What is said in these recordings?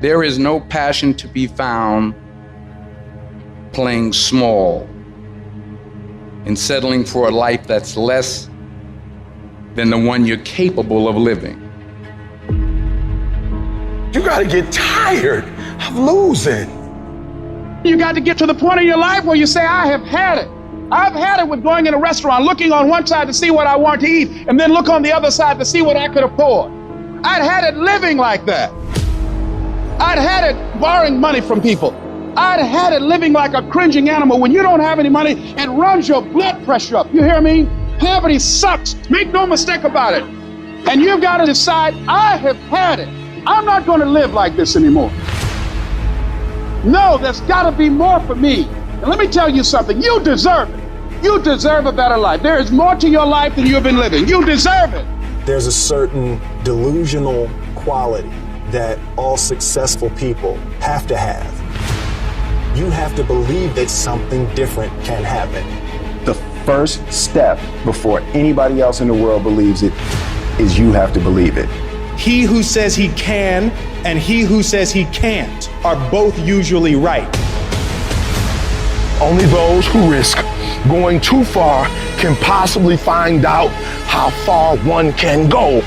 There is no passion to be found playing small and settling for a life that's less than the one you're capable of living. You gotta get tired of losing. You got to get to the point in your life where you say, I have had it. I've had it with going in a restaurant, looking on one side to see what I want to eat, and then look on the other side to see what I could afford. I'd had it living like that. I'd had it borrowing money from people. I'd had it living like a cringing animal. When you don't have any money, it runs your blood pressure up. You hear me? Poverty sucks. Make no mistake about it. And you've got to decide, I have had it. I'm not going to live like this anymore. No, there's got to be more for me. And let me tell you something. You deserve it. You deserve a better life. There is more to your life than you've been living. You deserve it. There's a certain delusional quality that all successful people have to have. You have to believe that something different can happen. The first step before anybody else in the world believes it is you have to believe it. He who says he can and he who says he can't are both usually right. Only those who risk going too far can possibly find out how far one can go.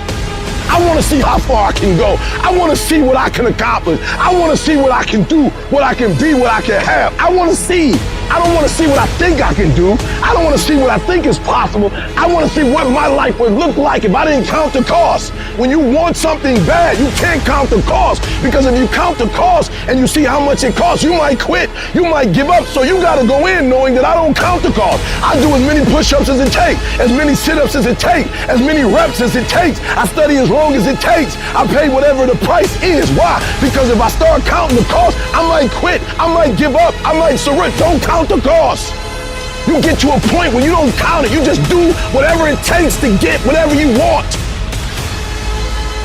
I want to see how far I can go. I want to see what I can accomplish. I want to see what I can do, what I can be, what I can have. I want to see. I don't want to see what I think I can do. I don't want to see what I think is possible. I want to see what my life would look like if I didn't count the cost. When you want something bad, you can't count the cost, because if you count the cost and you see how much it costs, you might quit. You might give up. So you got to go in knowing that I don't count the cost. I do as many push-ups as it takes, as many sit-ups as it takes, as many reps as it takes. I study as long as it takes. I pay whatever the price is. Why? Because if I start counting the cost, I might quit. I might give up. I might surrender. Don't count the cost. You get to a point where you don't count it. You just do whatever it takes to get whatever you want.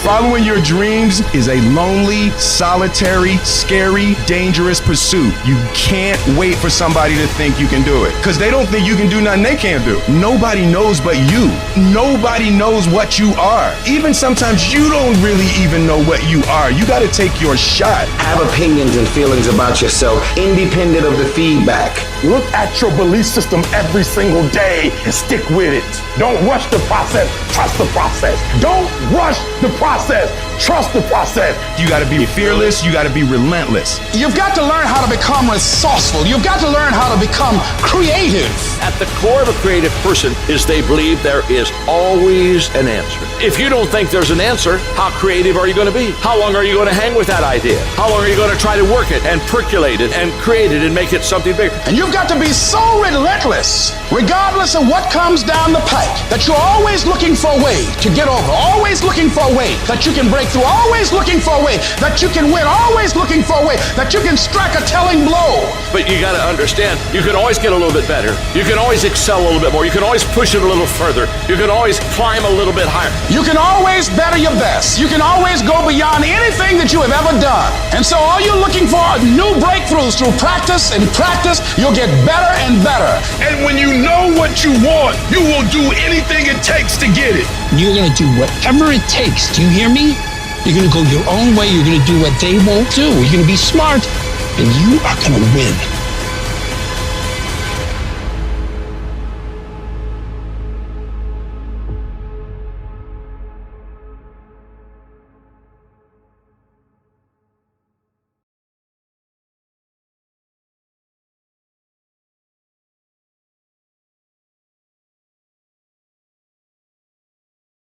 Following your dreams is a lonely, solitary, scary, dangerous pursuit. You can't wait for somebody to think you can do it, because they don't think you can do nothing they can't do. Nobody knows but you. Nobody knows what you are. Even sometimes you don't really even know what you are. You got to take your shot. Have opinions and feelings about yourself, independent of the feedback. Look at your belief system every single day and stick with it. Don't rush the process. Trust the process. Don't rush the process. Trust the process. You got to be fearless. You got to be relentless. You've got to learn how to become resourceful. You've got to learn how to become creative. At the core of a creative person is they believe there is always an answer. If you don't think there's an answer, how creative are you going to be? How long are you going to hang with that idea? How long are you going to try to work it and percolate it and create it and make it something bigger? And you've got to be so relentless, regardless of what comes down the pike, that you're always looking for a way to get over, always looking for a way that you can break through, always looking for a way that you can win, always looking for a way that you can strike a telling blow. But you got to understand, you can always get a little bit better. You can always excel a little bit more. You can always push it a little further. You can always climb a little bit higher. You can always better your best. You can always go beyond anything that you have ever done. And so all you're looking for are new breakthroughs through practice and practice. You'll get better and better. And when you know what you want, you will do anything it takes to get it. You're going to do whatever it takes. Do you hear me? You're going to go your own way. You're going to do what they won't do. You're going to be smart, and you are going to win.